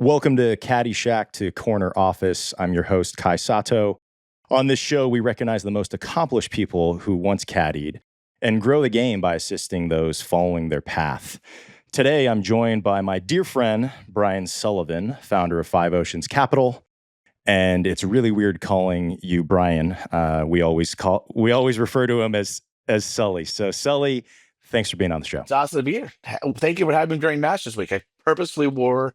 Welcome to Caddyshack to Corner Office. I'm your host, Kai Sato. On this show, we recognize the most accomplished people who once caddied and grow the game by assisting those following their path. Today, I'm joined by my dear friend, Brian Sullivan, founder of Five Oceans Capital. And it's really weird calling you Brian. We always refer to him as Sully. So Sully, thanks for being on the show. It's awesome to be here. Thank you for having me during Masters Week. I purposely wore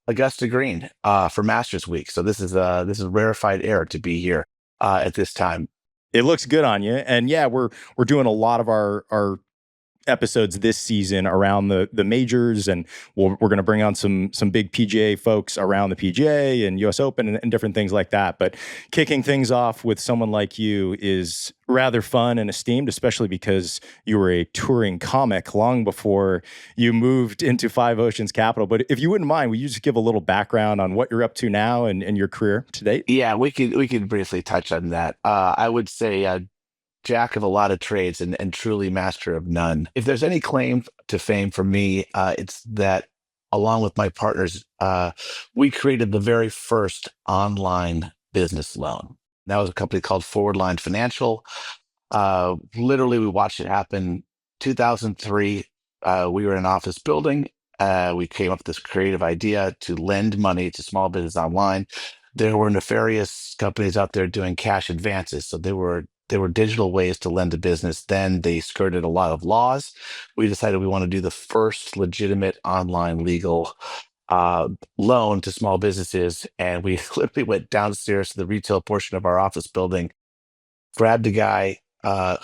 Augusta green for Masters Week, so this is rarefied air to be here at this time. It looks good on you, and yeah, we're doing a lot of our episodes this season around the majors, and we're going to bring on some big PGA folks around the PGA and US Open and different things like that. But kicking things off with someone like you is rather fun and esteemed, especially because you were a touring comic long before you moved into Five Oceans Capital. But if you wouldn't mind, will you just give a little background on what you're up to now and your career to date? Yeah, we could briefly touch on that. I would say jack of a lot of trades and truly master of none. If there's any claim to fame for me, it's that along with my partners, we created the very first online business loan. That was a company called Forward Financial. Literally, we watched it happen. 2003, we were in an office building. We came up with this creative idea to lend money to small business online. There were nefarious companies out there doing cash advances, so there were digital ways to lend to business. Then they skirted a lot of laws. We decided we want to do the first legitimate online legal loan to small businesses, and we literally went downstairs to the retail portion of our office building, grabbed a guy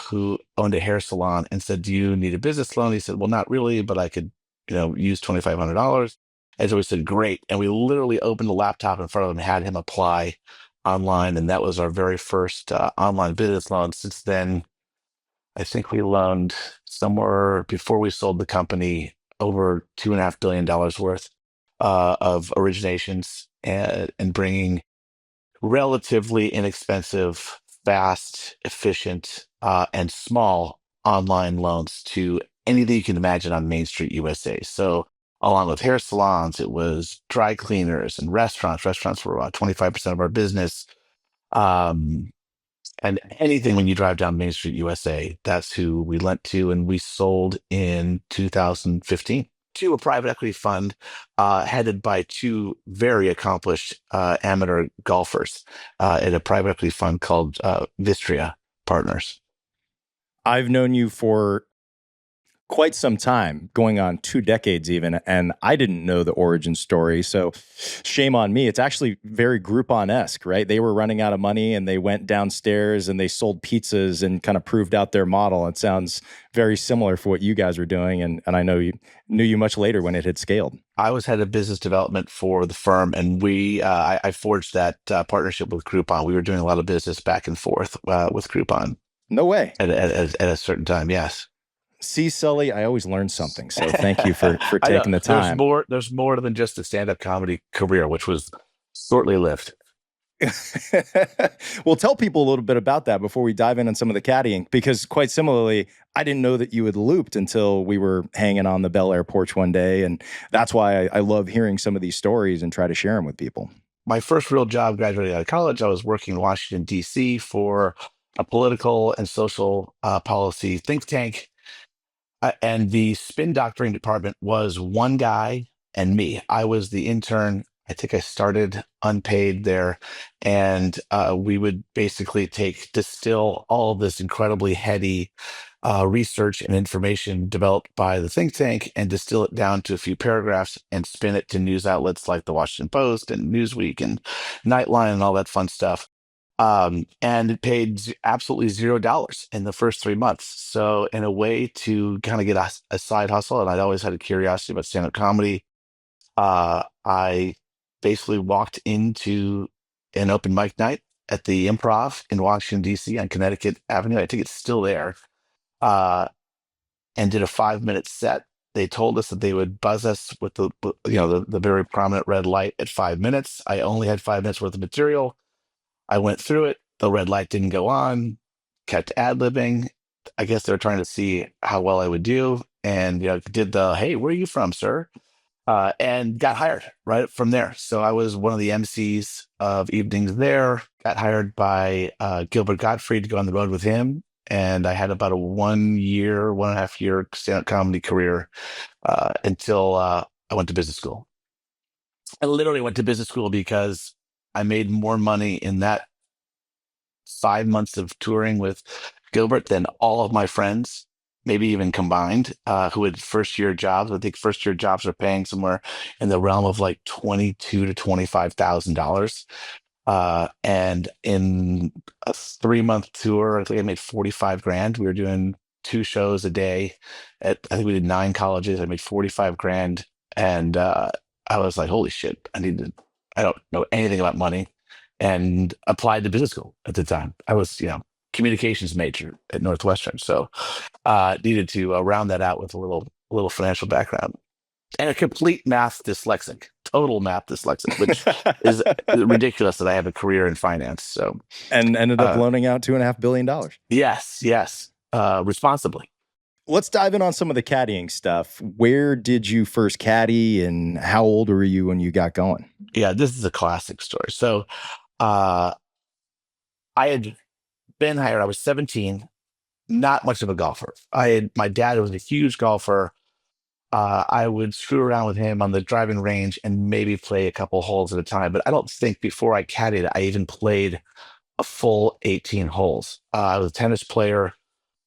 who owned a hair salon and said, "Do you need a business loan?" He said, "Well, not really, but I could, use $2,500. And so we said, "Great." And we literally opened the laptop in front of him and had him apply online. And that was our very first online business loan. Since then, I think we loaned somewhere before we sold the company over $2.5 billion worth of originations and bringing relatively inexpensive, fast, efficient, and small online loans to anything you can imagine on Main Street, USA. So, along with hair salons, it was dry cleaners and restaurants. Restaurants were about 25% of our business. Um, and anything when you drive down Main Street, USA, that's who we lent to. And we sold in 2015 to a private equity fund headed by two very accomplished amateur golfers at a private equity fund called Vistria Partners. I've known you for quite some time, going on 2 decades even, and I didn't know the origin story, so shame on me. It's actually very Groupon-esque, right? They were running out of money and they went downstairs and they sold pizzas and kind of proved out their model. It sounds very similar for what you guys were doing, and I know you knew you much later when it had scaled. I was head of business development for the firm, and I forged that partnership with Groupon. We were doing a lot of business back and forth with Groupon. No way. At a certain time, yes. See, Sully, I always learn something. So thank you for taking the time. There's more than just a stand-up comedy career, which was shortly lived. Well, tell people a little bit about that before we dive in on some of the caddying, because quite similarly, I didn't know that you had looped until we were hanging on the Bel Air porch one day. And that's why I love hearing some of these stories and try to share them with people. My first real job graduating out of college, I was working in Washington, D.C. for a political and social policy think tank. And the spin doctoring department was one guy and me. I was the intern. I think I started unpaid there. And we would basically distill all of this incredibly heady research and information developed by the think tank and distill it down to a few paragraphs and spin it to news outlets like the Washington Post and Newsweek and Nightline and all that fun stuff. And it paid absolutely $0 in the first 3 months. So in a way to kind of get a side hustle, and I'd always had a curiosity about stand-up comedy, I basically walked into an open mic night at the Improv in Washington, D.C. on Connecticut Avenue. I think it's still there, and did a 5-minute set. They told us that they would buzz us with the very prominent red light at 5 minutes. I only had 5 minutes worth of material. I went through it. The red light didn't go on, kept ad-libbing. I guess they were trying to see how well I would do. And did the, "Hey, where are you from, sir?" and got hired right from there. So I was one of the MCs of evenings there. Got hired by Gilbert Gottfried to go on the road with him, and I had about a 1 year, 1.5 year stand-up comedy career until I went to business school. I literally went to business school because I made more money in that 5 months of touring with Gilbert than all of my friends, maybe even combined, who had first year jobs. I think first year jobs are paying somewhere in the realm of like 22 to $25,000. And in a 3 month tour, I think I made 45 grand. We were doing 2 shows a day at, I think we did 9 colleges. I made 45 grand. And I was like, holy shit, I don't know anything about money, and applied to business school at the time. I was, communications major at Northwestern. So needed to round that out with a little financial background and a complete math dyslexic, total math dyslexic, which is ridiculous that I have a career in finance. So, And ended up uh, loaning out $2.5 billion. yes, yes, responsibly. Let's dive in on some of the caddying stuff. Where did you first caddy, and how old were you when you got going? Yeah, this is a classic story. So, uh, I had been hired. I was 17, not much of a golfer. My dad was a huge golfer. I would screw around with him on the driving range and maybe play a couple holes at a time. But I don't think before I caddied, I even played a full 18 holes. I was a tennis player,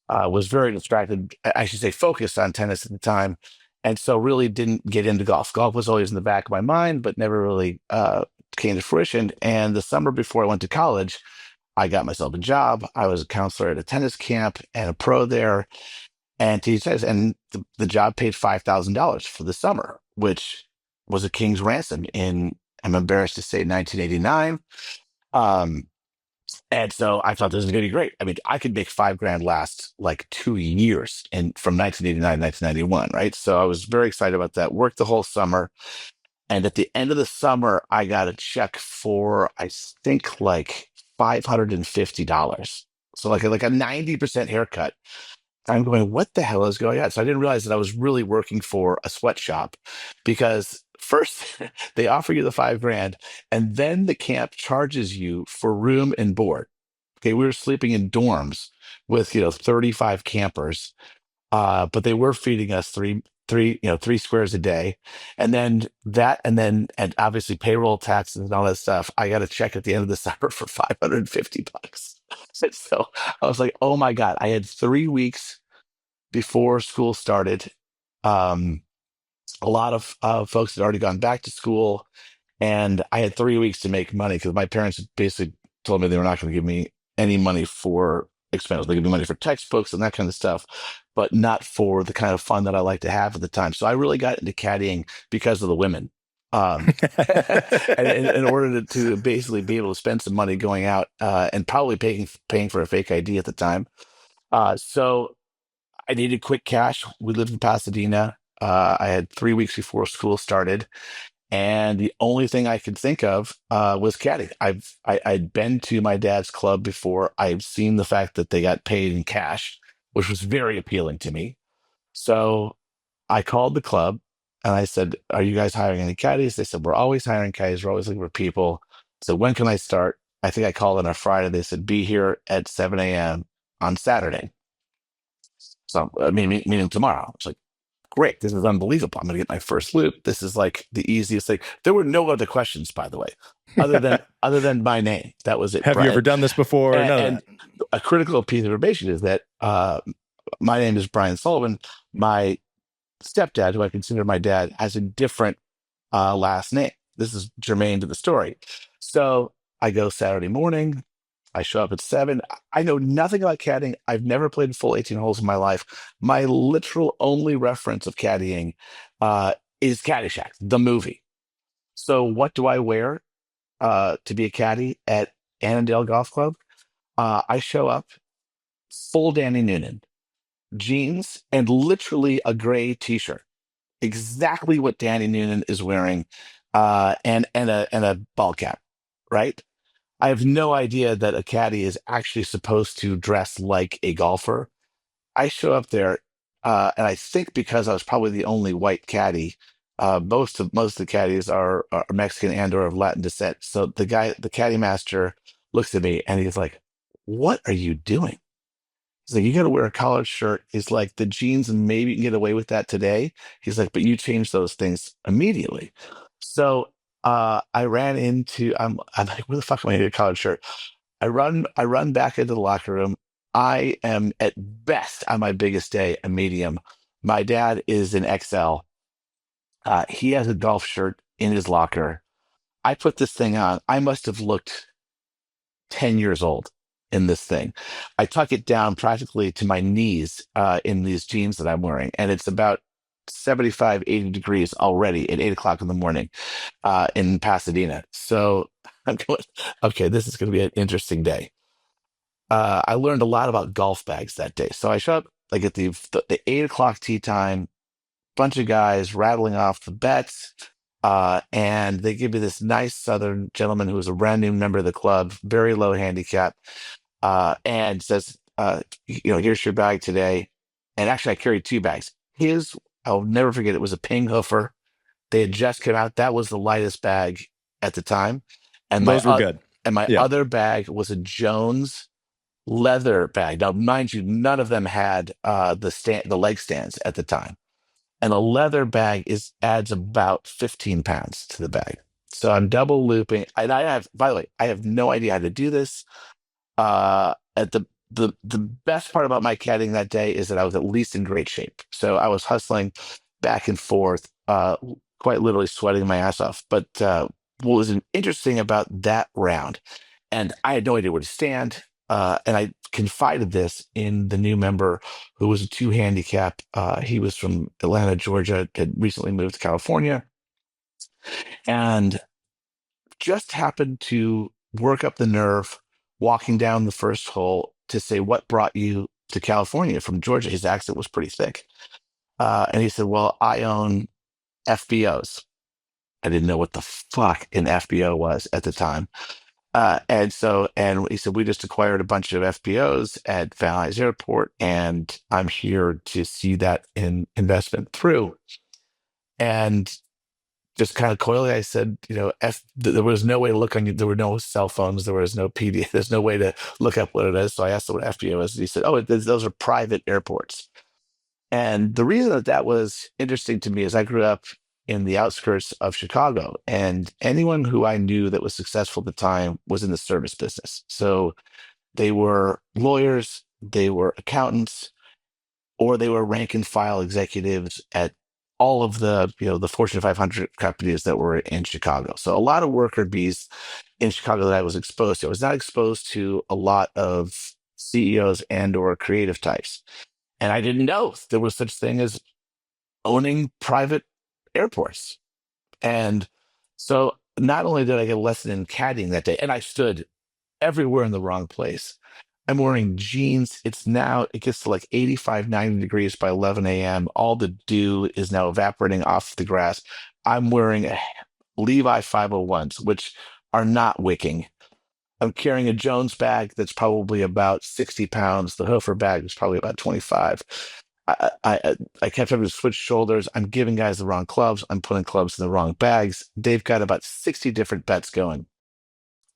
was very distracted, I should say focused on tennis at the time. And so really didn't get into golf. Golf was always in the back of my mind, but never really came to fruition. And the summer before I went to college, I got myself a job. I was a counselor at a tennis camp and a pro there. And he says, and the job paid $5,000 for the summer, which was a king's ransom in, I'm embarrassed to say, 1989. Um, and so I thought this was going to be great. I mean, I could make 5 grand last like 2 years and from 1989 to 1991, right? So I was very excited about that. Worked the whole summer. And at the end of the summer, I got a check for, I think, like $550. So like a 90% haircut. I'm going, what the hell is going on? So I didn't realize that I was really working for a sweatshop, because first they offer you the 5 grand and then the camp charges you for room and board. Okay, we were sleeping in dorms with 35 campers, but they were feeding us three squares a day, and then and obviously payroll taxes and all that stuff. I got a check at the end of the summer for $550. And so I was like, oh my God, I had 3 weeks before school started. Um, a lot of folks had already gone back to school, and I had 3 weeks to make money because my parents basically told me they were not going to give me any money for expenses. They give me money for textbooks and that kind of stuff, but not for the kind of fun that I like to have at the time. So I really got into caddying because of the women. And in order to basically be able to spend some money going out and probably paying for a fake ID at the time. So I needed quick cash. We lived in Pasadena. I had 3 weeks before school started, and the only thing I could think of was caddy. I'd been to my dad's club before. I've seen the fact that they got paid in cash, which was very appealing to me. So I called the club and I said, "Are you guys hiring any caddies?" They said, "We're always hiring caddies. We're always looking for people." So when can I start? I think I called on a Friday. They said, "Be here at 7 a.m. on Saturday." So meaning tomorrow. It's like, great, this is unbelievable. I'm going to get my first loop. This is like the easiest thing. There were no other questions, by the way, other than my name. That was it. Have you ever done this before? None of And that. a critical piece of information is that my name is Brian Sullivan. My stepdad, who I consider my dad, has a different last name. This is germane to the story. So I go Saturday morning. I show up at 7. I know nothing about caddying. I've never played full 18 holes in my life. My literal only reference of caddying is Caddyshack, the movie. So what do I wear to be a caddy at Annandale Golf Club? I show up full Danny Noonan, jeans, and literally a gray t-shirt. Exactly what Danny Noonan is wearing, and a ball cap, right? I have no idea that a caddy is actually supposed to dress like a golfer. I show up there, and I think because I was probably the only white caddy, Most of the caddies are Mexican and or of Latin descent. So the caddy master looks at me and he's like, "What are you doing?" He's like, "You got to wear a collared shirt." He's like, "The jeans, and maybe you can get away with that today." He's like, "But you change those things immediately." So I ran into. I'm like, "Where the fuck am I going to get a collared shirt?" I run back into the locker room. I am at best on my biggest day a medium. My dad is an XL. He has a golf shirt in his locker. I put this thing on. I must have looked 10 years old in this thing. I tuck it down practically to my knees in these jeans that I'm wearing. And it's about 75, 80 degrees already at 8 o'clock in the morning in Pasadena. So I'm going, okay, this is going to be an interesting day. I learned a lot about golf bags that day. So I show up like at the 8 o'clock tee time, bunch of guys rattling off the bets. And they give me this nice Southern gentleman who was a brand new member of the club, very low handicap, and says, here's your bag today. And actually, I carried two bags. I'll never forget, it was a Ping Hoofer. They had just come out. That was the lightest bag at the time. And Those were good. my Yeah. other bag was a Jones leather bag. Now, mind you, none of them had the leg stands at the time, and a leather bag adds about 15 pounds to the bag. So I'm double looping, and by the way, I have no idea how to do this. At the best part about my caddying that day is that I was at least in great shape. So I was hustling back and forth, quite literally sweating my ass off. But what was interesting about that round, and I had no idea where to stand. And I confided this in the new member who was a two handicap. He was from Atlanta, Georgia, had recently moved to California, and just happened to work up the nerve walking down the first hole to say, "What brought you to California from Georgia?" His accent was pretty thick. And he said, "Well, I own FBOs." I didn't know what the fuck an FBO was at the time. And he said, "We just acquired a bunch of FBOs at Van Nuys Airport, and I'm here to see that investment through." And just kind of coyly, I said, there was no way to look on you. There were no cell phones. There was no PD. There's no way to look up what it is. So I asked him what FBO is. And he said, "Oh, those are private airports." And the reason that was interesting to me is I grew up in the outskirts of Chicago, and anyone who I knew that was successful at the time was in the service business. So they were lawyers, they were accountants, or they were rank and file executives at all of the Fortune 500 companies that were in Chicago. So a lot of worker bees in Chicago that I was exposed to. I was not exposed to a lot of CEOs and or creative types. And I didn't know there was such thing as owning private airports. And so not only did I get a lesson in caddying that day, and I stood everywhere in the wrong place. I'm wearing jeans. It gets to like 85, 90 degrees by 11 a.m. All the dew is now evaporating off the grass. I'm wearing Levi 501s, which are not wicking. I'm carrying a Jones bag that's probably about 60 pounds. The Hofer bag is probably about 25. I kept having to switch shoulders. I'm giving guys the wrong clubs. I'm putting clubs in the wrong bags. They've got about 60 different bets going.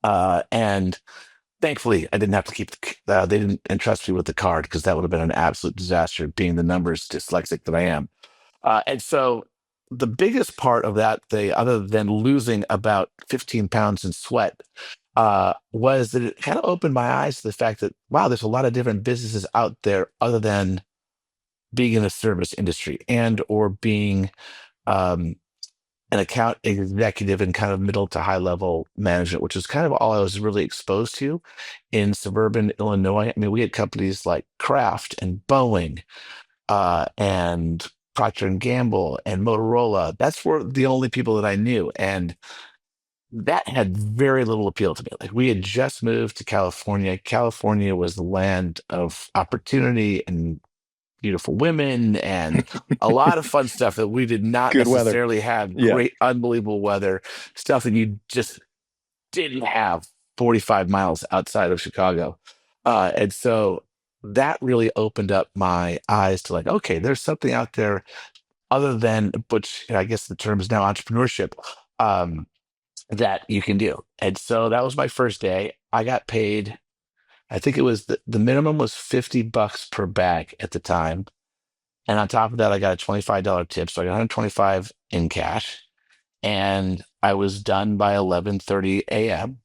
And thankfully, I didn't have to they didn't entrust me with the card because that would have been an absolute disaster, being the numbers dyslexic that I am. And so the biggest part of that day, other than losing about 15 pounds in sweat, was that it kind of opened my eyes to the fact that, wow, there's a lot of different businesses out there other than being in the service industry and or being um, an account executive in kind of middle to high level management, which is kind of all I was really exposed to in suburban Illinois. I mean, we had companies like Kraft and Boeing and Procter and Gamble and Motorola. That's were the only people that I knew, and that had very little appeal to me. Like, we had just moved to California. California was the land of opportunity and beautiful women and a lot of fun stuff that we did not Good weather. necessarily have. Yeah. Great, unbelievable weather, stuff that you just didn't have 45 miles outside of Chicago. And so that really opened up my eyes to like, okay, there's something out there other than, which I guess the term is now entrepreneurship, um, that you can do. And so that was my first day. I got paid, I think it was the minimum was $50 per bag at the time. And on top of that, I got a $25 tip. So I got 125 in cash. And I was done by 11:30 a.m.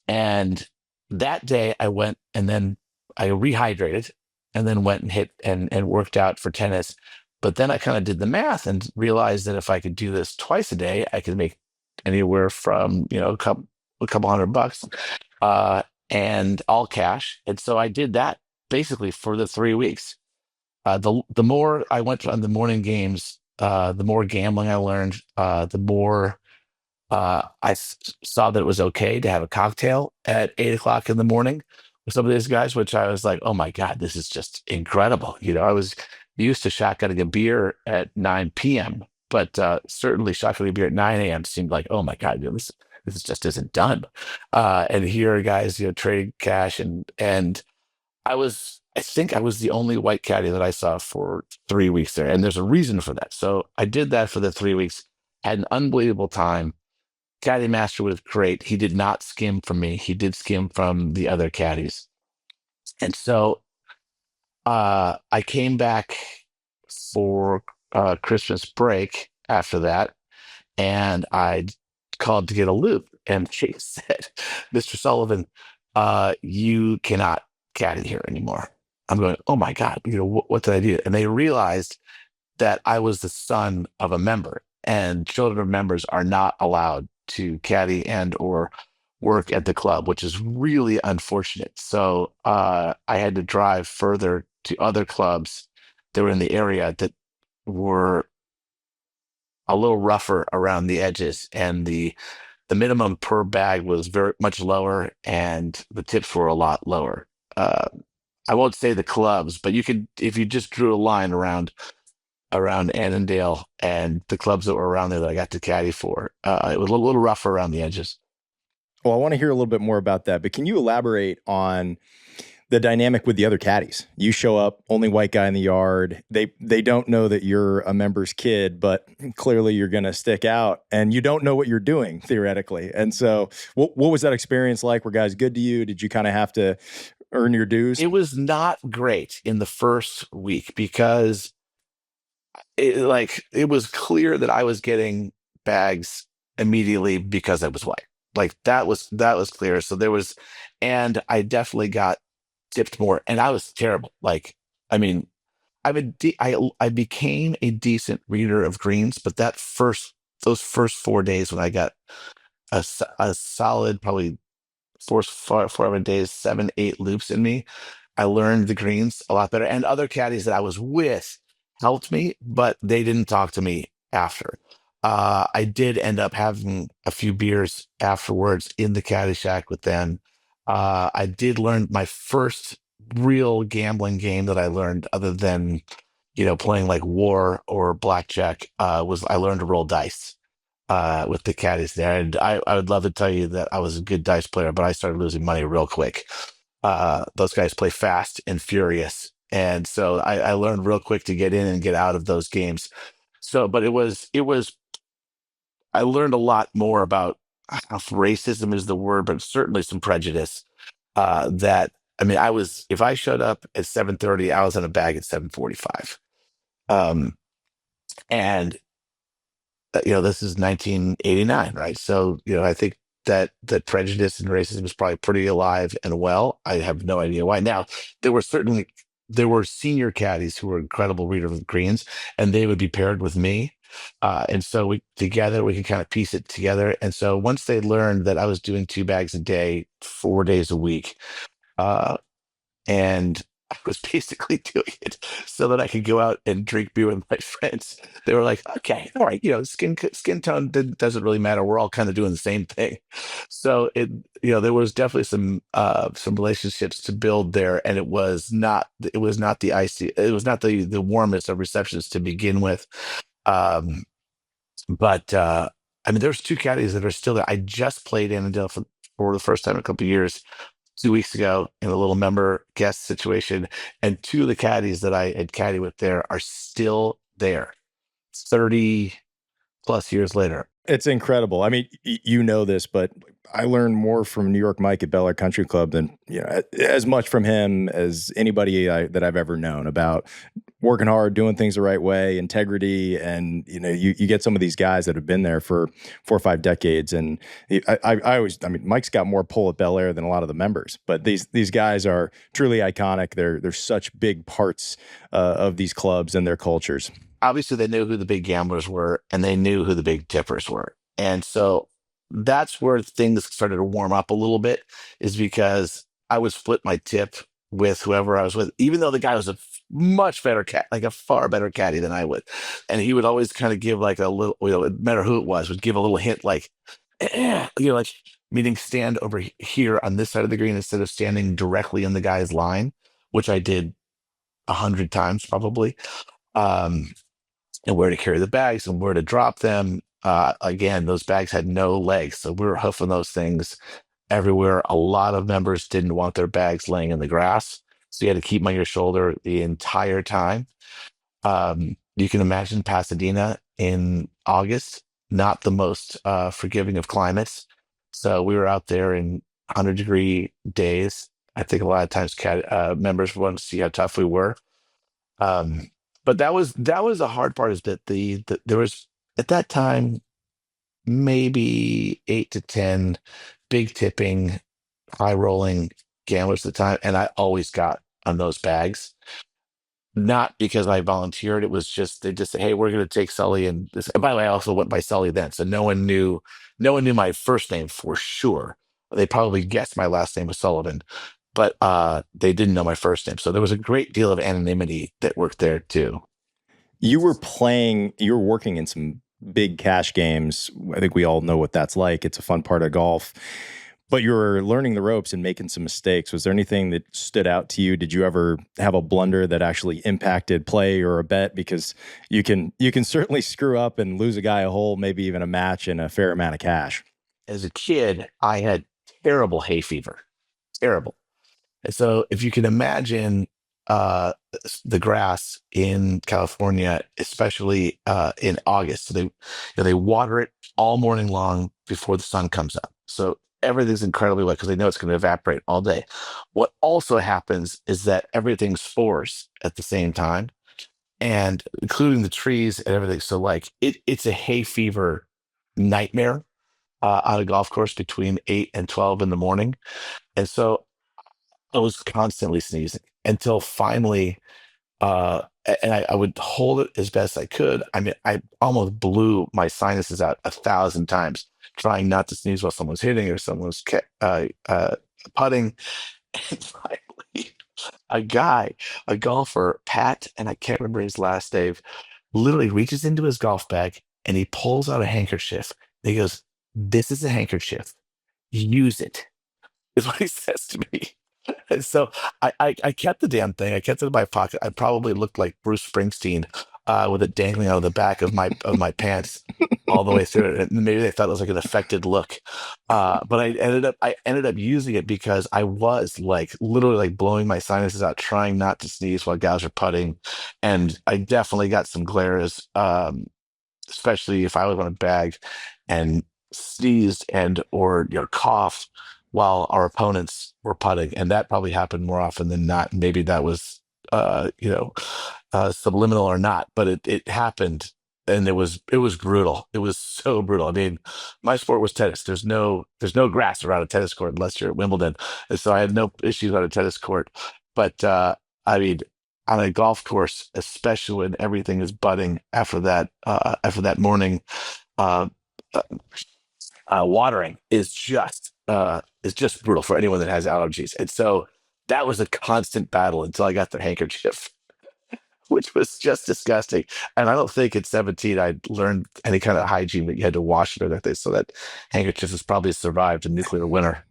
And that day I went and then I rehydrated and then went and hit and worked out for tennis. But then I kind of did the math and realized that if I could do this twice a day, I could make anywhere from, a couple $100 uh, and all cash. And so I did that basically for the 3 weeks. The more I went on the morning games, the more gambling I learned, the more saw that it was okay to have a cocktail at 8 o'clock in the morning with some of these guys, which I was like, oh my God, this is just incredible. I was used to shotgunning a beer at 9 p.m., but certainly shotgunning a beer at 9 a.m. seemed like, oh my God, this just isn't done. And here are guys, trading cash and I think I was the only white caddy that I saw for 3 weeks there. And there's a reason for that. So I did that for the 3 weeks, had an unbelievable time. Caddy Master was great. He did not skim from me. He did skim from the other caddies. And so I came back for Christmas break after that, and I called to get a loop. And she said, Mr. Sullivan, you cannot caddy here anymore. I'm going, oh my God, what did I do? And they realized that I was the son of a member, and children of members are not allowed to caddy and or work at the club, which is really unfortunate. So I had to drive further to other clubs that were in the area that were a little rougher around the edges, and the minimum per bag was very much lower, and the tips were a lot lower. Uh, I won't say the clubs, but you could, if you just drew a line around Annandale and the clubs that were around there that I got to caddy for. It was a little rough around the edges. Well, I want to hear a little bit more about that, but can you elaborate on the dynamic with the other caddies? You show up, only white guy in the yard. They don't know that you're a member's kid, but clearly you're going to stick out, and you don't know what you're doing theoretically. And so, what was that experience like? Were guys good to you? Did you kind of have to earn your dues? It was not great in the first week because it was clear that I was getting bags immediately because I was white. Like that was clear. So there was, and I definitely got tipped more, and I was terrible. Like, I mean, I became a decent reader of greens, but those first 4 days when I got a solid probably four days, 7, 8 loops in me, I learned the greens a lot better. And other caddies that I was with helped me, but they didn't talk to me after. I did end up having a few beers afterwards in the Caddyshack with them. I did learn my first real gambling game that I learned, other than playing like war or blackjack. Was I learned to roll dice with the caddies there. And I would love to tell you that I was a good dice player, but I started losing money real quick. Those guys play fast and furious. And so I learned real quick to get in and get out of those games. So, but I learned a lot more about, I don't know if racism is the word, but certainly some prejudice. That, I mean, if I showed up at 7:30, I was in a bag at 7:45. Um, and this is 1989, right? So, I think that prejudice and racism is probably pretty alive and well. I have no idea why. Now, there were senior caddies who were incredible readers of greens, and they would be paired with me. And so we could kind of piece it together. And so once they learned that I was doing 2 bags a day, 4 days a week, uh, and I was basically doing it so that I could go out and drink beer with my friends. They were like, "Okay, all right, skin tone doesn't really matter. We're all kind of doing the same thing." So there was definitely some relationships to build there, and it was not the warmest of receptions to begin with. Um, but I mean, there's two caddies that are still there. I just played Annandale for the first time in a couple of years 2 weeks ago in a little member guest situation, and two of the caddies that I had caddy with there are still there. 30 plus years later. It's incredible. I mean, you know this, but I learned more from New York Mike at Bel Air Country Club than, as much from him as anybody that I've ever known about working hard, doing things the right way, integrity. And, you get some of these guys that have been there for 4 or 5 decades. And I mean, Mike's got more pull at Bel Air than a lot of the members, but these guys are truly iconic. They're such big parts of these clubs and their cultures. Obviously, they knew who the big gamblers were and they knew who the big tippers were. And so that's where things started to warm up a little bit, is because I would split my tip with whoever I was with, even though the guy was a much better cat, like a far better caddy than I would. And he would always kind of give like a little, no matter who it was, would give a little hint like, like, meaning stand over here on this side of the green instead of standing directly in the guy's line, which I did 100 times probably. And where to carry the bags and where to drop them. Again, those bags had no legs, so we were hoofing those things everywhere. A lot of members didn't want their bags laying in the grass, so you had to keep them on your shoulder the entire time. You can imagine Pasadena in August, not the most forgiving of climates. So we were out there in 100-degree days. I think a lot of times members wanted to see how tough we were. But that was the hard part, is that there was at that time maybe 8 to 10 big tipping, high rolling gamblers at the time, and I always got on those bags. Not because I volunteered; it was just they just say, "Hey, we're going to take Sully." And this. And by the way, I also went by Sully then, so no one knew my first name for sure. They probably guessed my last name was Sullivan, but they didn't know my first name. So there was a great deal of anonymity that worked there too. You were working in some big cash games. I think we all know what that's like. It's a fun part of golf. But you were learning the ropes and making some mistakes. Was there anything that stood out to you? Did you ever have a blunder that actually impacted play or a bet? Because you can certainly screw up and lose a guy a hole, maybe even a match and a fair amount of cash. As a kid, I had terrible hay fever, terrible. And so if you can imagine the grass in California, especially in August, so they water it all morning long before the sun comes up. So everything's incredibly wet because they know it's going to evaporate all day. What also happens is that everything spores at the same time, and including the trees and everything. So like it's a hay fever nightmare on a golf course between 8 and 12 in the morning. And so I was constantly sneezing until finally, and I would hold it as best I could. I mean, I almost blew my sinuses out 1,000 times trying not to sneeze while someone's hitting or someone's putting. And finally, a golfer, Pat, and I can't remember his last name, literally reaches into his golf bag and he pulls out a handkerchief. And he goes, "This is a handkerchief. Use it," is what he says to me. And so I kept the damn thing. I kept it in my pocket. I probably looked like Bruce Springsteen with it dangling out of the back of my pants all the way through it. And maybe they thought it was like an affected look. But I ended up using it because I was like literally like blowing my sinuses out, trying not to sneeze while guys are putting. And I definitely got some glares, especially if I was on a bag and sneezed and or coughed while our opponents were putting, and that probably happened more often than not. Maybe that was subliminal or not, but it happened, and it was brutal. It was so brutal. I mean, my sport was tennis. There's no grass around a tennis court unless you're at Wimbledon, and so I had no issues on a tennis court. But I mean, on a golf course, especially when everything is budding after that morning, uh, watering is just brutal for anyone that has allergies. And so that was a constant battle until I got the handkerchief, which was just disgusting. And I don't think at 17 I learned any kind of hygiene that you had to wash it or anything. So that handkerchief has probably survived a nuclear winter.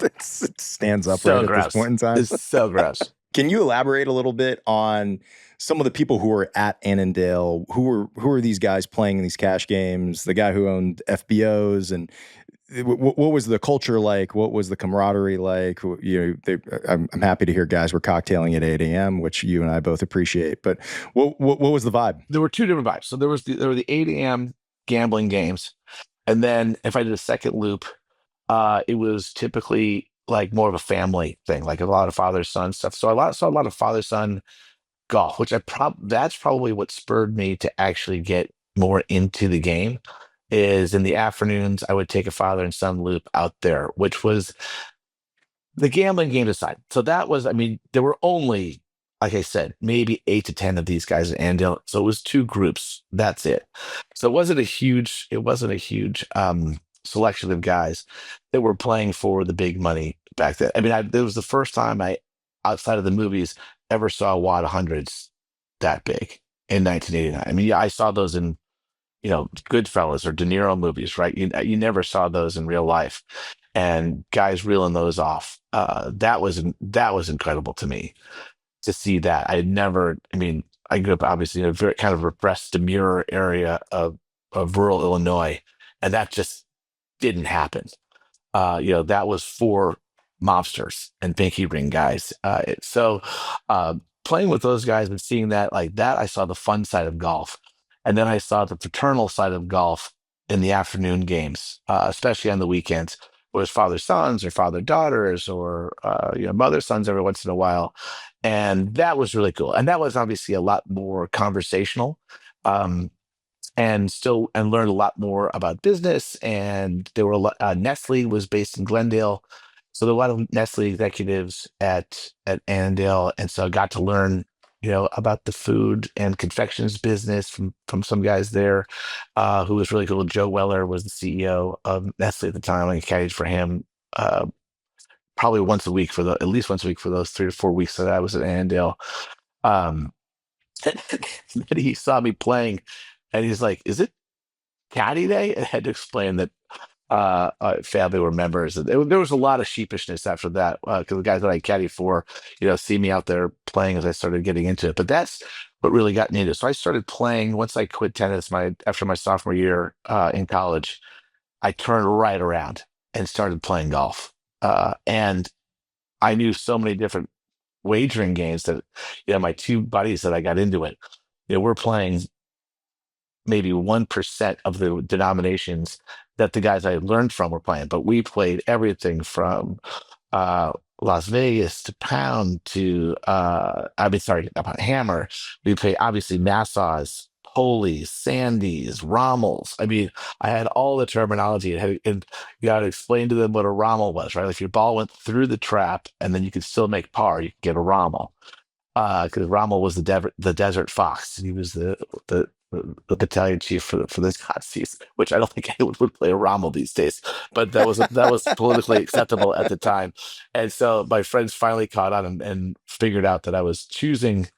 It stands So upright at this gross. point in time. It's so gross. Can you elaborate a little bit on some of the people who were at Annandale? Who are these guys playing in these cash games? The guy who owned FBOs, and what was the culture like? What was the camaraderie like? I'm happy to hear guys were cocktailing at 8 a.m., which you and I both appreciate. But what was the vibe? There were two different vibes. So there were the 8 a.m. gambling games, and then if I did a second loop, it was typically like more of a family thing, like a lot of father son stuff. So saw a lot of father son golf, which that's probably what spurred me to actually get more into the game. Is in the afternoons I would take a father and son loop out there, which was the gambling games aside. So that was, I mean, there were only, like I said, maybe 8 to 10 of these guys at Annandale. So it was two groups. That's it. So it wasn't a huge selection of guys that were playing for the big money back then. I mean, it was the first time outside of the movies, ever saw a wad of hundreds that big in 1989. I mean, yeah, I saw those in, Goodfellas or De Niro movies, right? You never saw those in real life, and guys reeling those off. That was incredible to me to see that. I had never. I mean, I grew up obviously in a very kind of repressed, demure area of rural Illinois, and that just didn't happen. That was for mobsters and pinky ring guys. Uh, Playing with those guys and seeing that like that, I saw the fun side of golf, and then I saw the fraternal side of golf in the afternoon games, especially on the weekends. It was father sons or father daughters or mother sons every once in a while, and that was really cool. And that was obviously a lot more conversational. Um, and learned a lot more about business. And there were Nestle was based in Glendale, so there were a lot of Nestle executives at Annandale, and so I got to learn, about the food and confections business from some guys there, who was really cool. Joe Weller was the CEO of Nestle at the time. I caddied for him. Probably at least once a week for those 3 to 4 weeks that I was at Annandale. Um, and then he saw me playing, and he's like, "Is it Caddy Day?" And I had to explain that family were members. And there was a lot of sheepishness after that because the guys that I caddy for, see me out there playing as I started getting into it. But that's what really got me into it. So I started playing once I quit tennis after my sophomore year in college. I turned right around and started playing golf. And I knew so many different wagering games that, my two buddies that I got into it, we're playing maybe 1% of the denominations that the guys I learned from were playing. But we played everything from uh, Las Vegas to Pound to, about Hammer. We played obviously Nassau's, Polies, Sandies, Rommels. I mean, I had all the terminology and you got to explain to them what a Rommel was, right? Like if your ball went through the trap and then you could still make par, you could get a Rommel because Rommel was the desert fox. He was the battalion chief for the Nazis, which I don't think anyone would play a Rommel these days, but that was politically acceptable at the time. And so my friends finally caught on and figured out that I was choosing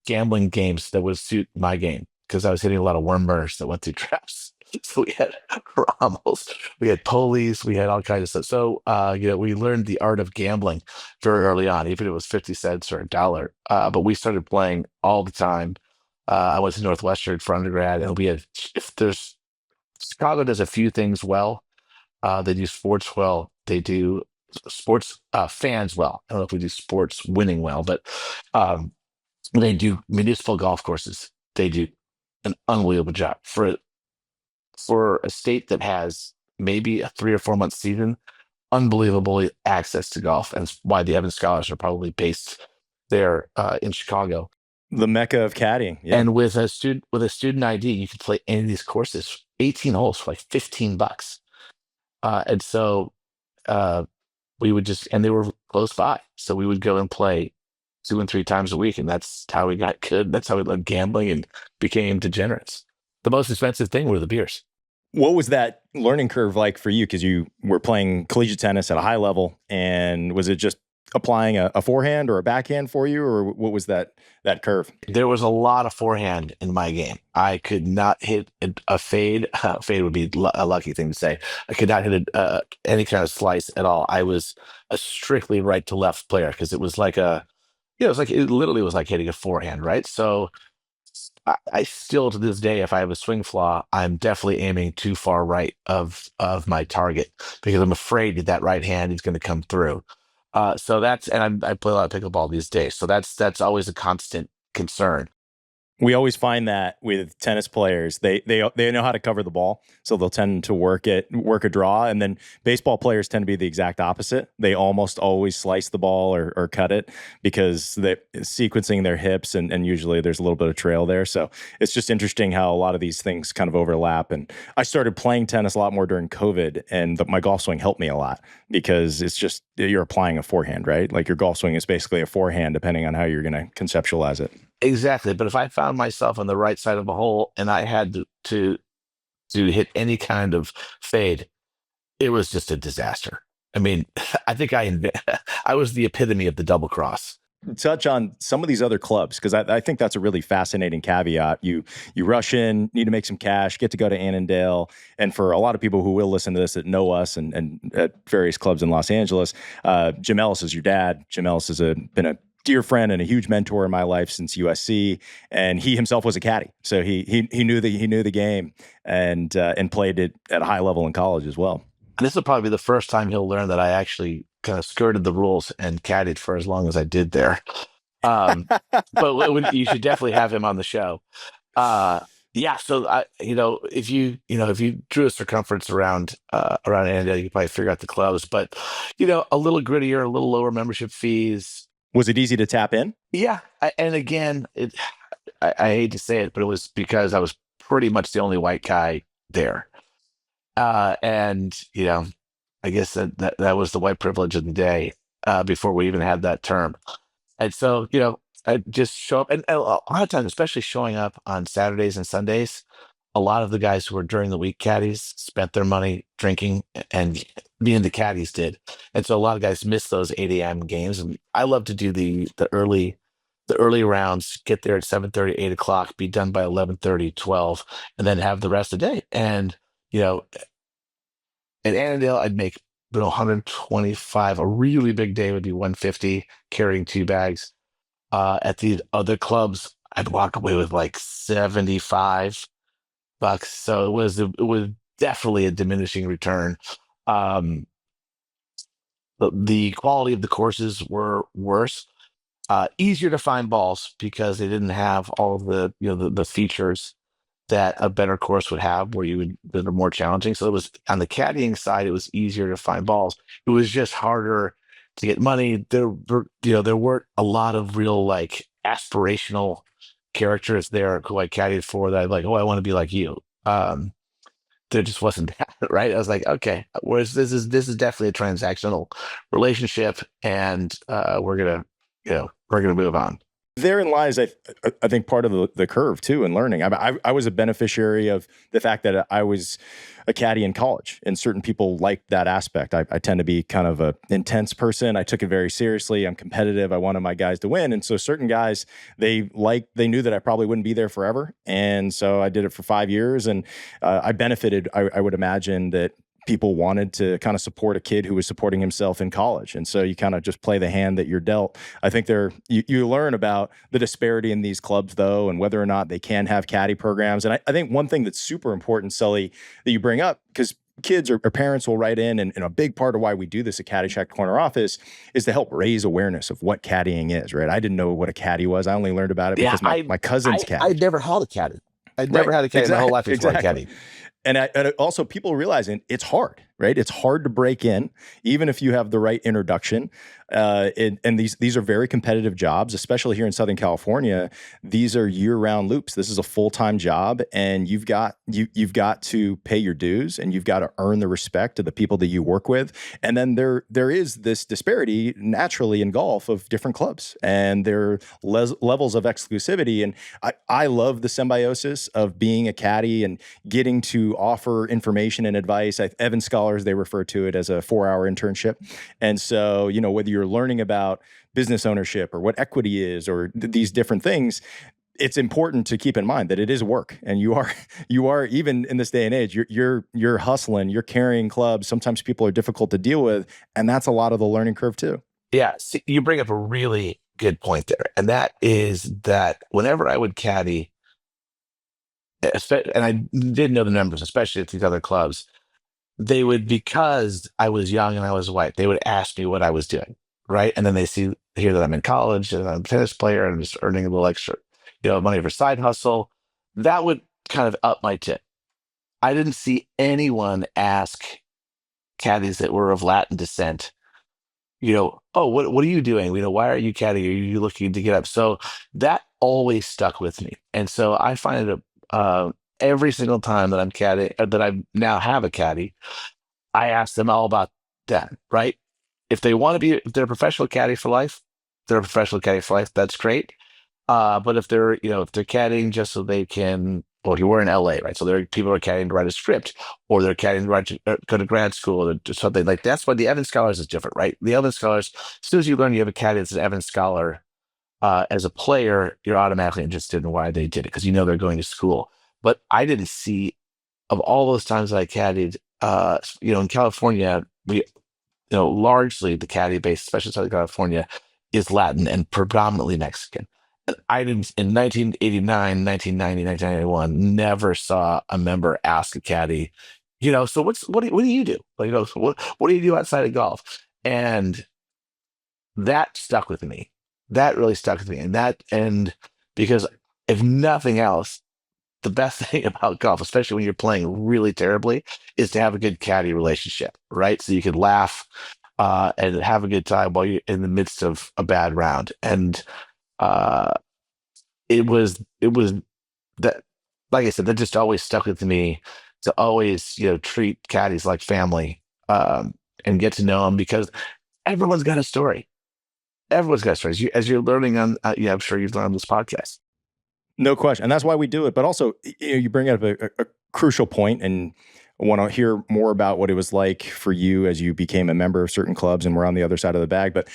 gambling games that would suit my game because I was hitting a lot of worm burners that went through traps. So we had Rommels, we had Polies, we had all kinds of stuff. So we learned the art of gambling very early on, even if it was 50 cents or $1. But we started playing all the time. I went to Northwestern for undergrad, and if there's Chicago does a few things well. They do sports well. They do sports fans well. I don't know if we do sports winning well, but they do municipal golf courses. They do an unbelievable job for a state that has maybe a 3 or 4 month season. Unbelievable access to golf, and it's why the Evans Scholars are probably based there in Chicago. The mecca of caddying. Yeah. And with a student ID, you can play any of these courses, 18 holes for like $15. And so we would and they were close by. So we would go and play 2 and 3 times a week. And that's how we got good. That's how we learned gambling and became degenerates. The most expensive thing were the beers. What was that learning curve like for you? Because you were playing collegiate tennis at a high level, and was it just applying a forehand or a backhand for you, or what was that curve? There was a lot of forehand in my game. I could not hit a fade. Fade would be a lucky thing to say. I could not hit any kind of slice at all. I was a strictly right to left player because it was like it literally was like hitting a forehand, right? So I still to this day, if I have a swing flaw, I'm definitely aiming too far right of my target because I'm afraid that right hand is going to come through. So that's and I play a lot of pickleball these days, so that's always a constant concern. We always find that with tennis players, they know how to cover the ball, so they'll tend to work a draw, and then baseball players tend to be the exact opposite. They almost always slice the ball or cut it because they're sequencing their hips, and usually there's a little bit of trail there. So it's just interesting how a lot of these things kind of overlap. And I started playing tennis a lot more during COVID, and my golf swing helped me a lot because it's just you're applying a forehand, right? Like your golf swing is basically a forehand, depending on how you're going to conceptualize it. Exactly. But if I found myself on the right side of a hole and I had to hit any kind of fade, it was just a disaster. I mean, I think I was the epitome of the double cross. Touch on some of these other clubs because I think that's a really fascinating caveat. You rush in, need to make some cash, get to go to Annandale, and for a lot of people who will listen to this that know us and at various clubs in Los Angeles, Jim Ellis is your dad. Jim Ellis has been a dear friend and a huge mentor in my life since USC, and he himself was a caddy, so he knew the game and played it at a high level in college as well. And this will probably be the first time he'll learn that I actually kind of skirted the rules and caddied for as long as I did there. Um, but you should definitely have him on the show. Uh, yeah. So if you drew a circumference around Annandale, you could probably figure out the clubs. But a little grittier, a little lower membership fees. Was it easy to tap in? Yeah. And again, I hate to say it, but it was because I was pretty much the only white guy there. And I guess that was the white privilege of the day before we even had that term. And so, I just show up, and a lot of times, especially showing up on Saturdays and Sundays, a lot of the guys who were during the week caddies spent their money drinking, and me and the caddies did. And so a lot of guys missed those 8 a.m. games. And I love to do the early rounds, get there at 7:30, 8 o'clock, be done by 11:30, 12, and then have the rest of the day. And you know, at Annandale, I'd make 125. A really big day would be 150, carrying two bags. At the other clubs, I'd walk away with like 75 bucks. So it was definitely a diminishing return. Um, the quality of the courses were worse. Easier to find balls because they didn't have all the the features that a better course would have, where that are more challenging. So it was on the caddying side, it was easier to find balls. It was just harder to get money. There weren't a lot of real like aspirational characters there who I caddied for that I like, oh, I want to be like you. There just wasn't that, right? I was like, okay, whereas this is definitely a transactional relationship, and we're gonna move on. Therein lies, I think, part of the curve too in learning. I was a beneficiary of the fact that I was a caddy in college, and certain people liked that aspect. I tend to be kind of a intense person. I took it very seriously. I'm competitive. I wanted my guys to win, and so certain guys they knew that I probably wouldn't be there forever, and so I did it for 5 years, and I benefited. I would imagine that people wanted to kind of support a kid who was supporting himself in college. And so you kind of just play the hand that you're dealt. I think you learn about the disparity in these clubs though, and whether or not they can have caddy programs. And I think one thing that's super important, Sully, that you bring up, because kids or parents will write in, and a big part of why we do this at Caddyshack Corner Office is to help raise awareness of what caddying is, right? I didn't know what a caddy was. I only learned about it Yeah, because my cousin's caddy. I'd never held a caddy. I'd Right. never had a caddy my whole life before I Exactly. caddied. And also people realizing it's hard, right? It's hard to break in, even if you have the right introduction. And these are very competitive jobs, especially here in Southern California. These are year-round loops. This is a full-time job, and you've got to pay your dues, and you've got to earn the respect of the people that you work with. And then there is this disparity naturally in golf of different clubs, and there are levels of exclusivity. And I love the symbiosis of being a caddy and getting to offer information and advice. Evan Scholars, they refer to it as a 4-hour internship. And so, whether you're learning about business ownership or what equity is or these different things, it's important to keep in mind that it is work, and you are even in this day and age, you're hustling, you're carrying clubs. Sometimes people are difficult to deal with, and that's a lot of the learning curve too. Yeah, see, you bring up a really good point there, and that is that whenever I would caddy, and I did know the numbers, especially at these other clubs. They would, because I was young and I was white, they would ask me what I was doing, right? And then they hear that I'm in college and I'm a tennis player and I'm just earning a little extra, money for side hustle. That would kind of up my tip. I didn't see anyone ask caddies that were of Latin descent, oh, what are you doing? Why are you caddying? Are you looking to get up? So that always stuck with me. And so I find it every single time that I'm caddy, that I now have a caddy, I ask them all about that, right? If they want to be, if they're a professional caddy for life, they're a professional caddy for life. That's great. But if they're caddying just so they can, well, you were in LA, right? So there are people who are caddying to write a script, or they're caddying to go to grad school, or something like that's why the Evans Scholars is different, right? The Evans Scholars, as soon as you learn you have a caddy that's an Evans Scholar, as a player, you're automatically interested in why they did it because they're going to school. But I didn't see, of all those times that I caddied, in California, largely the caddy base, especially Southern California, is Latin and predominantly Mexican. And I didn't, in 1989, 1990, 1991, never saw a member ask a caddy, so what do you do? Like, so what do you do outside of golf? And that stuck with me. That really stuck with me. And because if nothing else, the best thing about golf, especially when you're playing really terribly, is to have a good caddy relationship, right? So you can laugh and have a good time while you're in the midst of a bad round. And uh, it was that, like I said, that just always stuck with me, to always, treat caddies like family, and get to know them, because everyone's got a story. Everyone's got stories. As you're learning on, I'm sure you've learned on this podcast. No question. And that's why we do it. But also, you bring up a crucial point, and I want to hear more about what it was like for you as you became a member of certain clubs and we're on the other side of the bag. But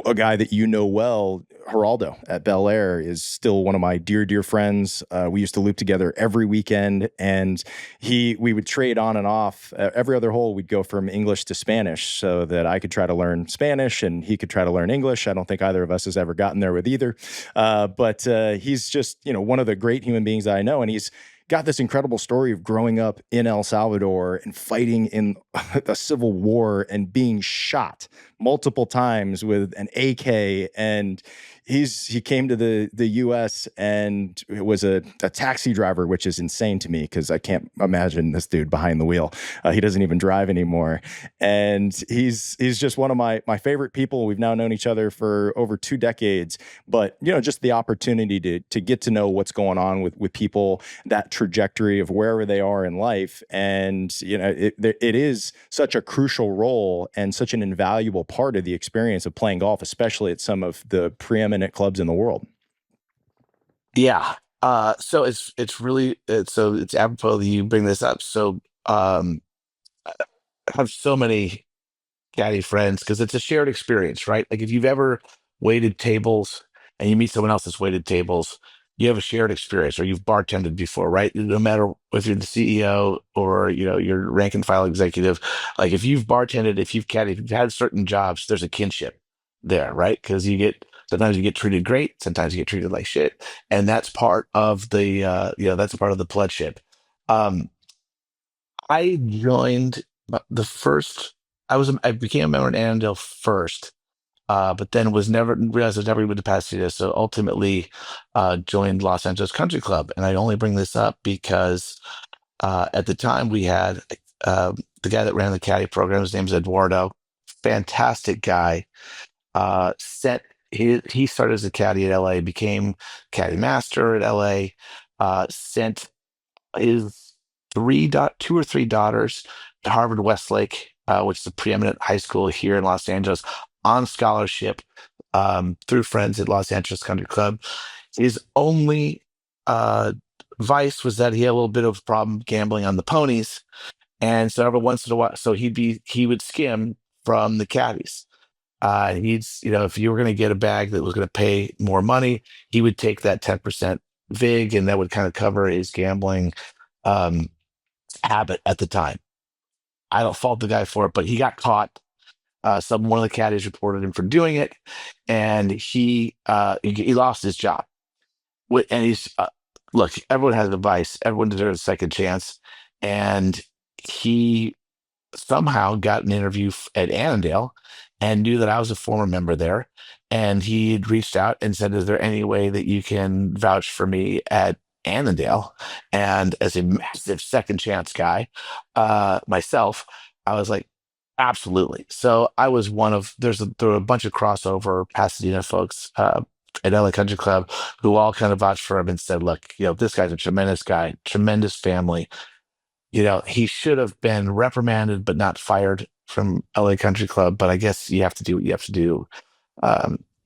a guy that you know well, Geraldo at Bel Air, is still one of my dear, dear friends. We used to loop together every weekend, and we would trade on and off. Every other hole, we'd go from English to Spanish so that I could try to learn Spanish and he could try to learn English. I don't think either of us has ever gotten there with either. But he's just, one of the great human beings that I know. And he's got this incredible story of growing up in El Salvador and fighting in the civil war and being shot multiple times with an AK. And he came to the US and was a taxi driver, which is insane to me because I can't imagine this dude behind the wheel. He doesn't even drive anymore. And he's just one of my favorite people. We've now known each other for over 2 decades, but just the opportunity to get to know what's going on with people, that trajectory of wherever they are in life. And it is such a crucial role and such an invaluable part of the experience of playing golf, especially at some of the preeminent clubs in the world. Yeah. So it's apropos that you bring this up. So I have so many caddy friends because it's a shared experience, right? Like if you've ever waited tables and you meet someone else that's waited tables, you have a shared experience, or you've bartended before, right? No matter if you're the CEO or you're rank and file executive, like if you've bartended, if you've caddied, if you've had certain jobs, there's a kinship there, right? Because sometimes you get treated great, sometimes you get treated like shit, and that's part of the that's part of the pledgeship. Um, I joined the first. I became a member in Annandale first, but then was never realized I was never moved to Pasadena. So ultimately, joined Los Angeles Country Club. And I only bring this up because at the time we had the guy that ran the caddy program. His name is Eduardo, fantastic guy. Sent he started as a caddy at LA, became caddy master at LA. Sent his two or three daughters to Harvard Westlake, which is a preeminent high school here in Los Angeles, on scholarship, through friends at Los Angeles Country Club. His only uh, vice was that he had a little bit of problem gambling on the ponies, and so every once in a while, so he would skim from the caddies. If you were going to get a bag that was going to pay more money, he would take that 10% vig, and that would kind of cover his gambling um, habit at the time. I don't fault the guy for it, but he got caught. One of the caddies reported him for doing it, and he lost his job. And he's look, everyone has advice. Everyone deserves a second chance. And he somehow got an interview at Annandale and knew that I was a former member there. And he had reached out and said, "Is there any way that you can vouch for me at Annandale?" And as a massive second chance guy, myself, I was like, absolutely. So I was one of, there were a bunch of crossover Pasadena folks at LA Country Club who all kind of vouched for him and said, "Look, this guy's a tremendous guy, tremendous family. He should have been reprimanded but not fired from LA Country Club. But I guess you have to do what you have to do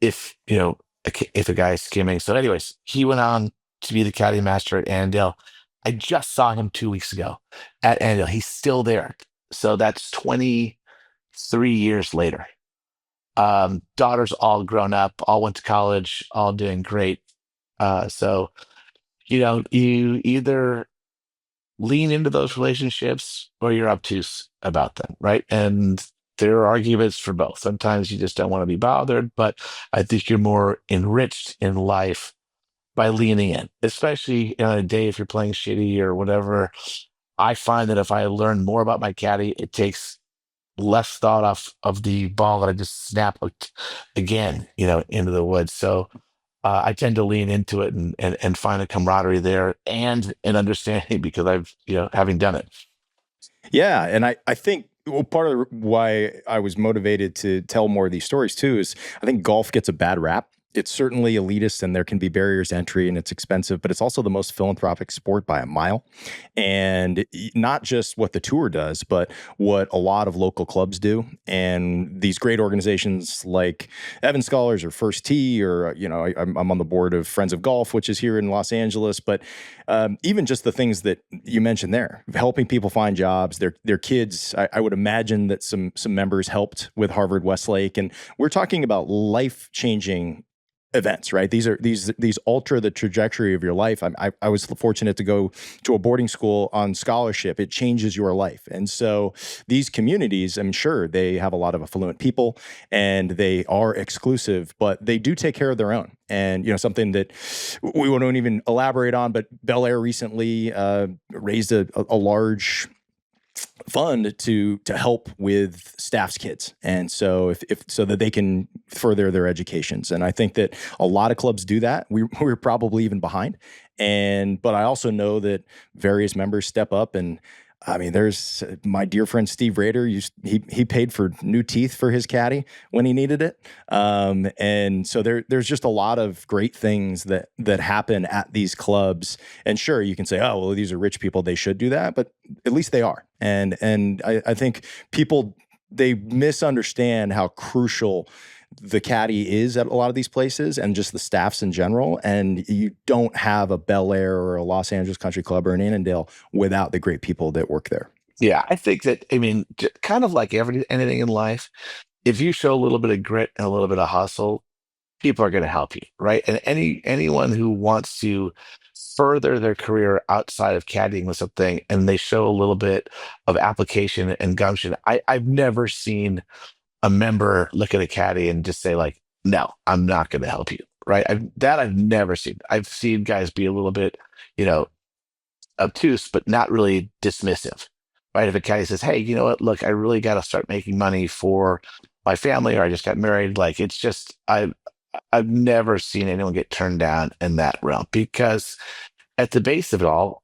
if if a guy is skimming." So, anyways, he went on to be the caddy master at Annandale. I just saw him 2 weeks ago at Annandale. He's still there. So that's 23 years later. Daughters all grown up, all went to college, all doing great. So you either lean into those relationships or you're obtuse about them, right? And there are arguments for both. Sometimes you just don't want to be bothered, but I think you're more enriched in life by leaning in, especially on a day if you're playing shitty or whatever. I find that if I learn more about my caddy, it takes less thought off of the ball that I just snapped again, into the woods. So I tend to lean into it and find a camaraderie there and an understanding because I've, having done it. Yeah, and I think part of why I was motivated to tell more of these stories too is I think golf gets a bad rap. It's certainly elitist and there can be barriers to entry and it's expensive, but it's also the most philanthropic sport by a mile. And not just what the tour does, but what a lot of local clubs do. And these great organizations like Evan Scholars or First Tee, or, I'm on the board of Friends of Golf, which is here in Los Angeles. But even just the things that you mentioned there, helping people find jobs, their kids. I would imagine that some members helped with Harvard Westlake, and we're talking about life changing events, right? These alter the trajectory of your life. I was fortunate to go to a boarding school on scholarship. It changes your life, and so these communities, I'm sure they have a lot of affluent people, and they are exclusive, but they do take care of their own. And something that we won't even elaborate on, but Bel Air recently raised a large fund to help with staff's kids, and so if so that they can further their educations. And I think that a lot of clubs do that. We're probably even behind, but I also know that various members step up. And I mean, there's my dear friend Steve Rader. He paid for new teeth for his caddy when he needed it, and so there's just a lot of great things that happen at these clubs. And sure, you can say, "Oh, well, these are rich people; they should do that," but at least they are. And I think people, they misunderstand how crucial the caddy is at a lot of these places and just the staffs in general. And you don't have a Bel Air or a Los Angeles Country Club or an Annandale without the great people that work there. Yeah, I think that, I mean, kind of like anything in life, if you show a little bit of grit and a little bit of hustle, people are going to help you, right? And anyone who wants to further their career outside of caddying with something and they show a little bit of application and gumption, I've never seen a member look at a caddy and just say like, "No, I'm not going to help you," right? I've never seen. I've seen guys be a little bit, you know, obtuse, but not really dismissive, right? If a caddy says, "Hey, you know what? Look, I really got to start making money for my family, or I just got married," like it's just I've never seen anyone get turned down in that realm because at the base of it all,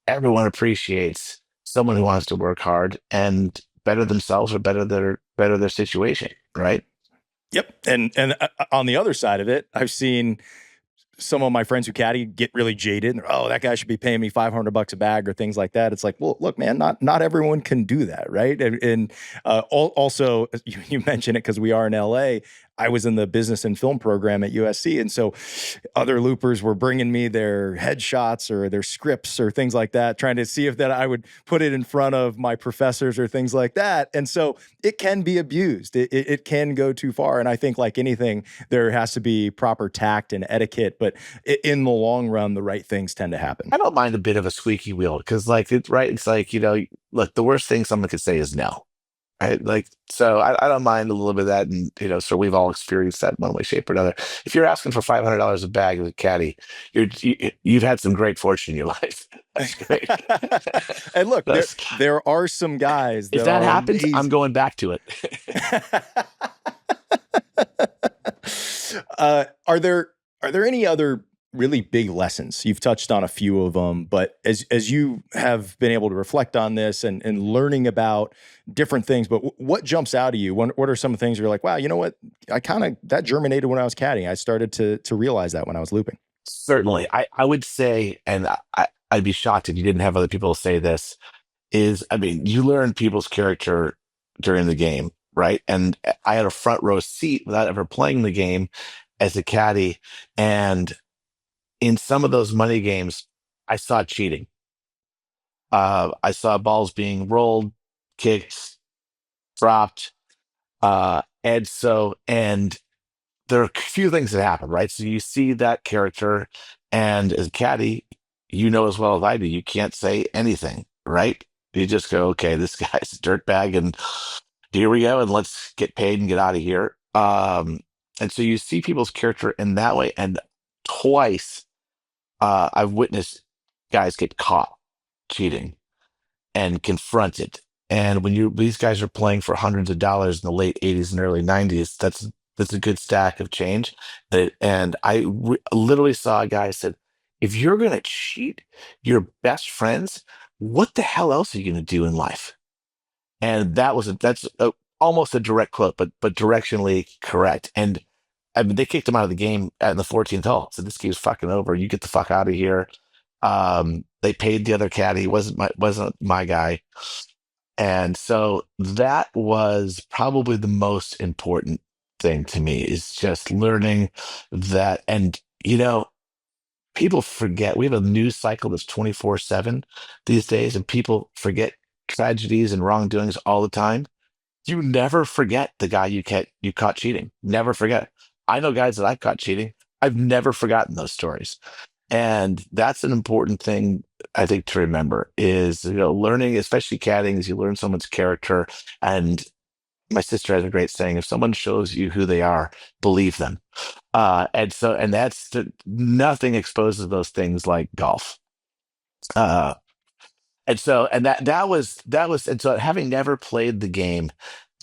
everyone appreciates someone who wants to work hard and better themselves or better their situation, right? Yep. And on the other side of it, I've seen some of my friends who caddy get really jaded and, "Oh, that guy should be paying me $500 a bag," or things like that. It's like, well, look, man, not everyone can do that, right? And also, you mentioned it because we are in LA. I was in the business and film program at USC, and so other loopers were bringing me their headshots or their scripts or things like that, trying to see if that I would put it in front of my professors or things like that. And so it can be abused. It can go too far. And I think, like anything, there has to be proper tact and etiquette. But in the long run, the right things tend to happen. I don't mind a bit of a squeaky wheel because, like, it's right. It's like, look, the worst thing someone could say is no, right? Like, so I don't mind a little bit of that, and so we've all experienced that in one way, shape, or another. If you're asking for $500 a bag as a caddy, you've had some great fortune in your life. That's great. And look, That's there are some guys if that that are happens, I'm amazing. going back to it. Are there any other really big lessons? You've touched on a few of them, but as you have been able to reflect on this and learning about different things, but what jumps out at you? What are some things you're like, wow, you know what? I kind of that germinated when I was caddying. I started to realize that when I was looping. Certainly, I would say, and I'd be shocked if you didn't have other people say this. I mean, you learn people's character during the game, right? And I had a front row seat without ever playing the game as a caddy, and in some of those money games, I saw cheating. I saw balls being rolled, kicked, dropped, and there are a few things that happen, right? So you see that character, and as a caddy, you know as well as I do, you can't say anything, right? You just go, okay, this guy's a dirtbag, and here we go, and let's get paid and get out of here. And so you see people's character in that way, and twice I've witnessed guys get caught cheating and confronted. And when these guys are playing for hundreds of dollars in the late '80s and early '90s, that's a good stack of change. And literally saw a guy said, "If you're gonna cheat your best friends, what the hell else are you gonna do in life?" And almost a direct quote, but directionally correct. And I mean, they kicked him out of the game at the 14th hole. So this game's fucking over. You get the fuck out of here. They paid the other caddy. Wasn't my guy. And so that was probably the most important thing to me is just learning that. And people forget we have a news cycle that's 24/7 these days, and people forget tragedies and wrongdoings all the time. You never forget the guy you caught cheating. Never forget. I know guys that I've caught cheating. I've never forgotten those stories. And that's an important thing I think to remember is learning, especially caddying, is you learn someone's character. And my sister has a great saying: if someone shows you who they are, believe them. And nothing exposes those things like golf. Uh, and so having never played the game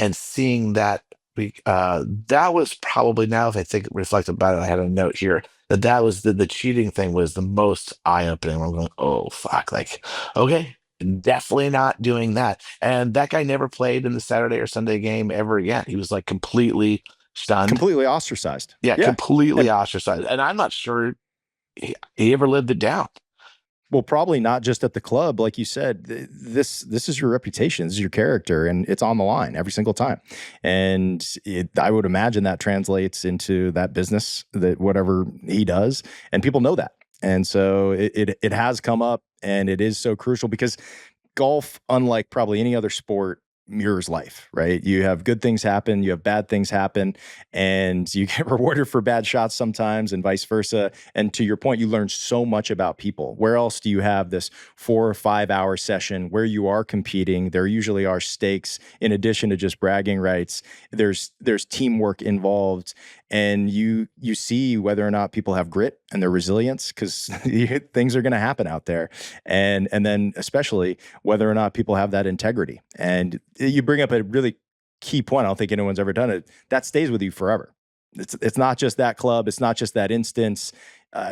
and seeing that that was probably, now if I think reflect about it, I had a note here that was the cheating thing was the most eye-opening. I'm going, oh fuck, like, okay, definitely not doing that. And that guy never played in the Saturday or Sunday game ever again. He was like completely stunned. Completely ostracized. Yeah, Yeah. completely And ostracized. And I'm not sure he ever lived it down. well, probably not just at the club, like you said. This is your reputation, this is your character, and it's on the line every single time. And I would imagine that translates into that business, that whatever he does, and people know that. And so it has come up, and it is so crucial because golf, unlike probably any other sport, mirrors life, right? You have good things happen, you have bad things happen, and you get rewarded for bad shots sometimes and vice versa. And to your point, you learn so much about people. Where else do you have this 4 or 5 hour session where you are competing? There usually are stakes in addition to just bragging rights. There's teamwork involved, and you see whether or not people have grit and their resilience, because things are going to happen out there. And then especially whether or not people have that integrity. And you bring up a really key point. I don't think anyone's ever done it. That stays with you forever. It's not just that club. It's not just that instance.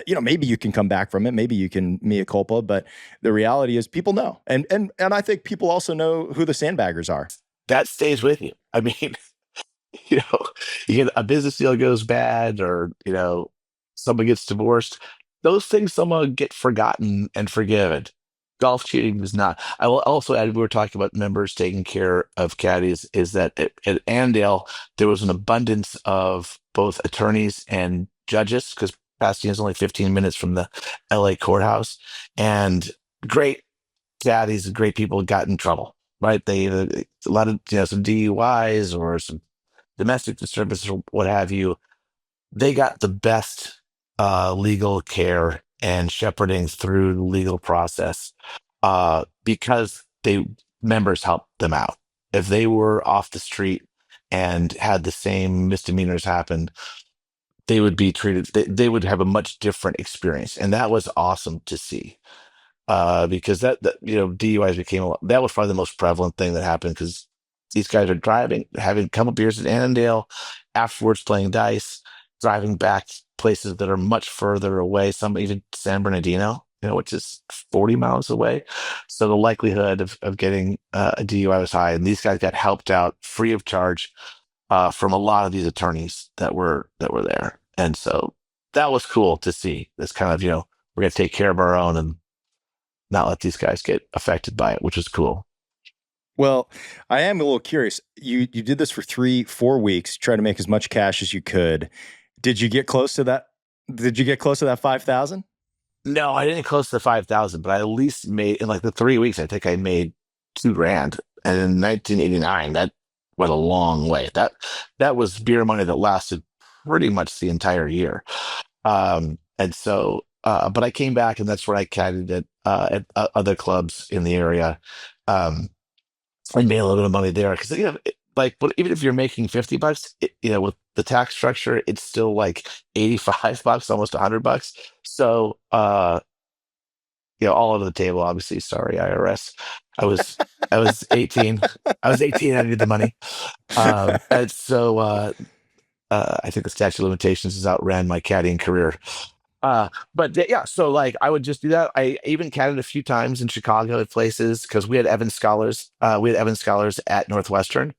Maybe you can come back from it. Maybe you can mea culpa, but the reality is people know. And I think people also know who the sandbaggers are. That stays with you. I mean, you know, you get a business deal goes bad, or someone gets divorced. Those things somehow get forgotten and forgiven. Golf cheating is not. I will also add, we were talking about members taking care of caddies, is that at Annandale, there was an abundance of both attorneys and judges, because Pasadena is only 15 minutes from the LA courthouse. And great caddies and great people got in trouble, right? A lot of, some DUIs or some domestic disturbance or what have you. They got the best legal care and shepherding through the legal process because they members helped them out. if they were off the street and had the same misdemeanors happen, they would be treated. They would have a much different experience, and that was awesome to see. Because that DUIs became that was probably the most prevalent thing that happened because these guys are driving, having a couple beers at Annandale, afterwards playing dice, driving back places that are much further away, some even San Bernardino, which is 40 miles away. So the likelihood of getting a DUI was high, and these guys got helped out free of charge from a lot of these attorneys that were there, and so that was cool to see. This kind of we're gonna take care of our own and not let these guys get affected by it, which is cool. Well, I am a little curious. You did this for 3-4 weeks, try to make as much cash as you could. Did you get close to that? Did you get close to that 5,000? No, I didn't close to 5,000, but I at least made in like the 3 weeks. I think I made 2 grand, and in 1989, that went a long way. That was beer money that lasted pretty much the entire year. And so, but I came back, and that's where I caddied at other clubs in the area. Um, I made a little bit of money there because even if you're making $50, with the tax structure, it's still like $85, almost $100. So, all over the table. Obviously, sorry, IRS. I was I was 18. I was 18. I needed the money. And so I think the statute of limitations has outran my caddying career. Yeah, so like I would just do that. I even caddied a few times in Chicago at places because we had Evans scholars. We had Evans scholars at Northwestern,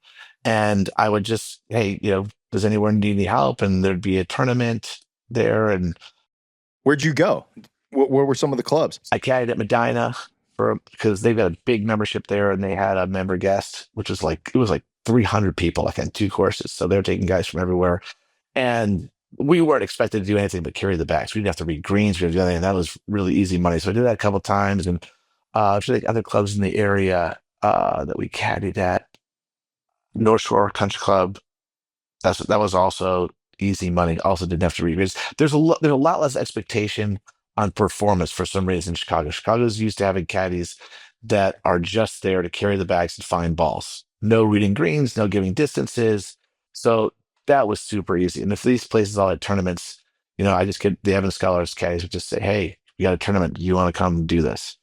and I would just, hey, does anyone need any help? And there'd be a tournament there, and Where'd you go? Where were some of the clubs? I caddied at Medina for because they've got a big membership there, and they had a member guest, which was like it was like 300 people, like on 2 courses. So they're taking guys from everywhere, and we weren't expected to do anything but carry the bags. We didn't have to read greens, we didn't do anything. That was really easy money. So I did that a couple times, and I'm sure other clubs in the area that we caddied at, North Shore Country Club. That was also easy money. Also didn't have to read greens. There's a lot less expectation on performance for some reason in Chicago. Chicago's used to having caddies that are just there to carry the bags and find balls. No reading greens, no giving distances. So that was super easy. And if these places all had tournaments, I just get the Evans Scholars caddies would just say, "Hey, we got a tournament. You want to come do this?"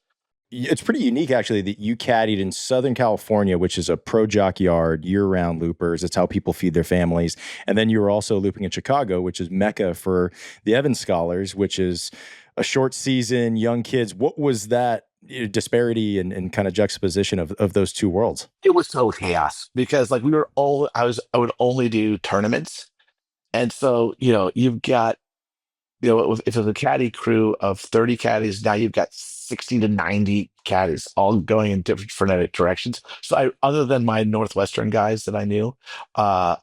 It's pretty unique, actually, that you caddied in Southern California, which is a pro jockeyard, year-round loopers. It's how people feed their families. And then you were also looping in Chicago, which is Mecca for the Evans Scholars, which is a short season, young kids. What was that disparity and kind of juxtaposition of those two worlds? It was total chaos because like I would only do tournaments. And so, you've got if it's a caddy crew of 30 caddies, now you've got 60 to 90 caddies all going in different frenetic directions. So other than my Northwestern guys that I knew, I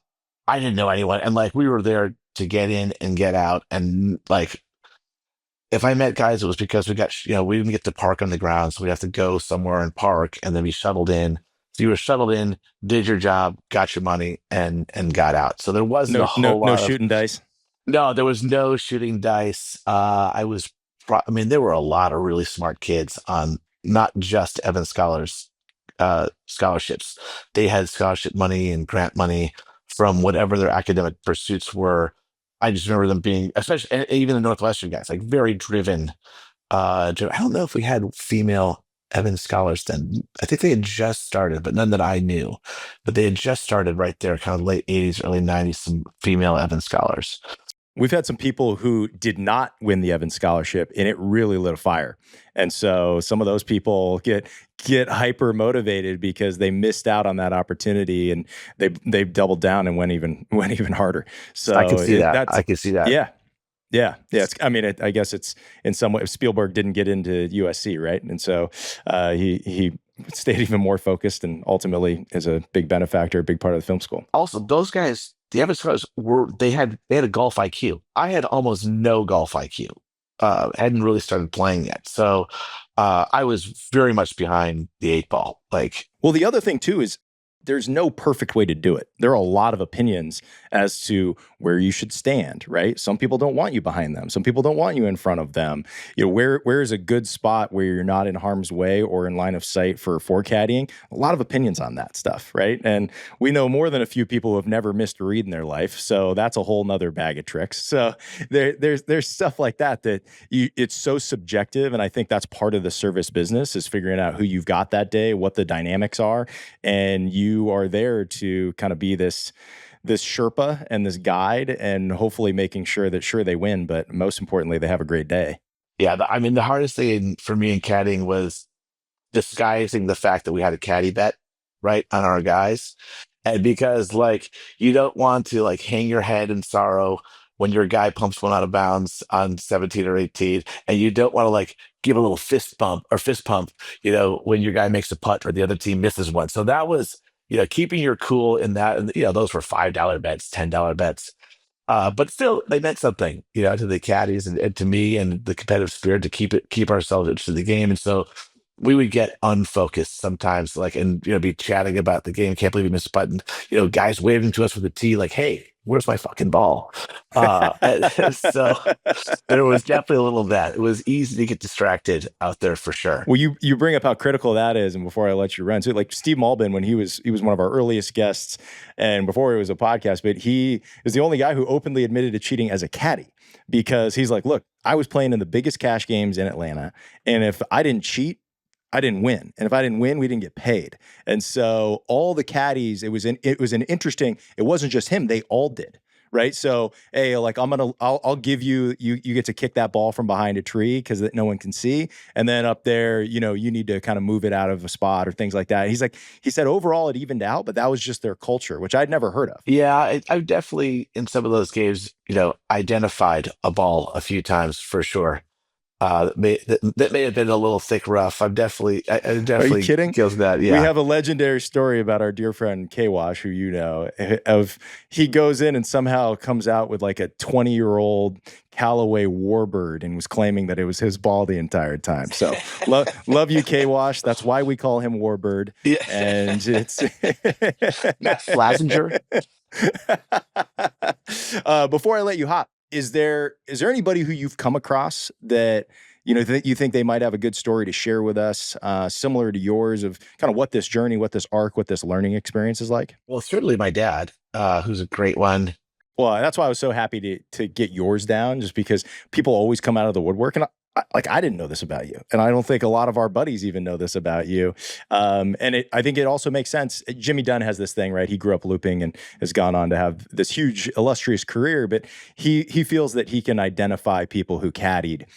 didn't know anyone. And like we were there to get in and get out. And like if I met guys, it was because we didn't get to park on the ground. So we have to go somewhere and park and then be shuttled in. So you were shuttled in, did your job, got your money, and got out. So there wasn't a No, no, whole no lot of shooting dice. no, there was no shooting dice. I mean, there were a lot of really smart kids on not just Evans Scholars scholarships. They had scholarship money and grant money from whatever their academic pursuits were. I just remember them being, especially even the Northwestern guys, like very driven. I don't know if we had female Evans Scholars then. I think they had just started, but none that I knew. But they had just started right there, kind of late 80s, early 90s, some female Evans Scholars. We've had some people who did not win the Evans Scholarship, and it really lit a fire. And so some of those people get hyper motivated because they missed out on that opportunity, and they doubled down and went even harder. So I can see that. that's I can see that. yeah. Yeah, yeah. I guess it's in some way. Spielberg didn't get into USC, right? And so he stayed even more focused, and ultimately is a big benefactor, a big part of the film school. Also, those guys, the Evans Pros they had a golf IQ. I had almost no golf IQ. Hadn't really started playing yet, so I was very much behind the eight ball. Like, Well, the other thing too is there's no perfect way to do it. There are a lot of opinions as to where you should stand, right? Some people don't want you behind them. Some people don't want you in front of them. Where is a good spot where you're not in harm's way or in line of sight for caddying? A lot of opinions on that stuff, right? And we know more than a few people who have never missed a read in their life. So that's a whole nother bag of tricks. So there's stuff like that it's so subjective. And I think that's part of the service business, is figuring out who you've got that day, what the dynamics are. And you are there to kind of be this Sherpa and this guide, and hopefully making sure that they win, but most importantly, they have a great day. Yeah, the hardest thing for me in caddying was disguising the fact that we had a caddy bet, right, on our guys. And because you don't want to hang your head in sorrow when your guy pumps one out of bounds on 17 or 18, and you don't want to give a little fist pump, when your guy makes a putt or the other team misses one. So that was, keeping your cool in that. And, those were $5 bets, $10 bets. But still, they meant something, to the caddies and to me, and the competitive spirit to keep ourselves interested in the game. And so we would get unfocused sometimes, and be chatting about the game. Can't believe we missed a button. Guys waving to us with the tee, hey, where's my fucking ball? And so there was definitely a little of that. It was easy to get distracted out there for sure. Well, you bring up how critical that is, and before I let you run, so Steve Malbin, when he was one of our earliest guests, and before it was a podcast, but he is the only guy who openly admitted to cheating as a caddy, because he's like, look, I was playing in the biggest cash games in Atlanta, and if I didn't cheat, I didn't win. And if I didn't win, we didn't get paid. And so all the caddies, it was an interesting, it wasn't just him, they all did. Right. So, hey, I'll give you get to kick that ball from behind a tree because no one can see. And then up there, you need to kind of move it out of a spot or things like that. He said overall it evened out, but that was just their culture, which I'd never heard of. Yeah, I've definitely in some of those games, identified a ball a few times for sure. That may have been a little thick rough. I definitely Are you kidding? Kills that. Yeah. We have a legendary story about our dear friend K-Wash, who of he goes in and somehow comes out with a 20-year-old Callaway Warbird and was claiming that it was his ball the entire time. So love you, K-Wash. That's why we call him Warbird. Yeah. And it's Matt Flazinger. Before I let you hop, is there anybody who you've come across that you think they might have a good story to share with us, similar to yours, of kind of what this journey, what this arc, what this learning experience is like? Well, certainly my dad, who's a great one. Well, that's why I was so happy to get yours down, just because people always come out of the woodwork, and I didn't know this about you, and I don't think a lot of our buddies even know this about you. And I think it also makes sense. Jimmy Dunn has this thing, right? He grew up looping and has gone on to have this huge, illustrious career, but he feels that he can identify people who caddied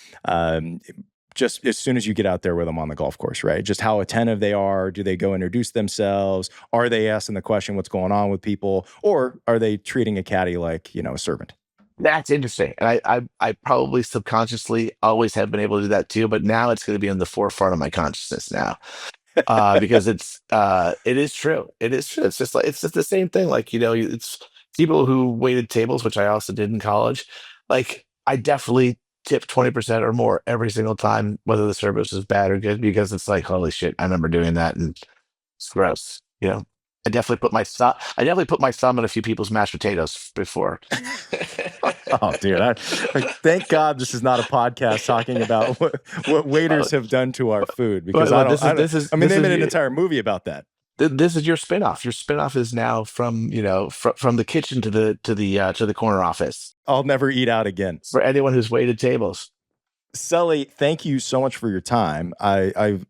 just as soon as you get out there with them on the golf course, right? Just how attentive they are. Do they go introduce themselves? Are they asking the question, what's going on with people? Or are they treating a caddy like, a servant? That's interesting. And I probably subconsciously always have been able to do that too, but now it's going to be in the forefront of my consciousness now. Because it is true. It is true. It's just the same thing. It's people who waited tables, which I also did in college. I definitely tip 20% or more every single time, whether the service is bad or good, because it's holy shit, I remember doing that and it's gross. I definitely put my thumb in a few people's mashed potatoes before. Oh, dude! Thank God this is not a podcast talking about what waiters have done to our food, because they made an entire movie about that. This is your spinoff. Your spinoff is now from the kitchen to the corner office. I'll never eat out again. For anyone who's waited tables. Sully, thank you so much for your time. I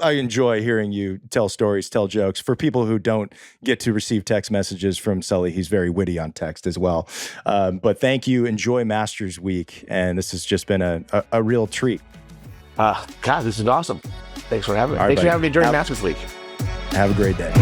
enjoy hearing you tell stories, tell jokes. For people who don't get to receive text messages from Sully, he's very witty on text as well. But thank you. Enjoy Masters Week. And this has just been a real treat. God, this is awesome. Thanks for having me. Thanks for having me during Masters Week. Have a great day.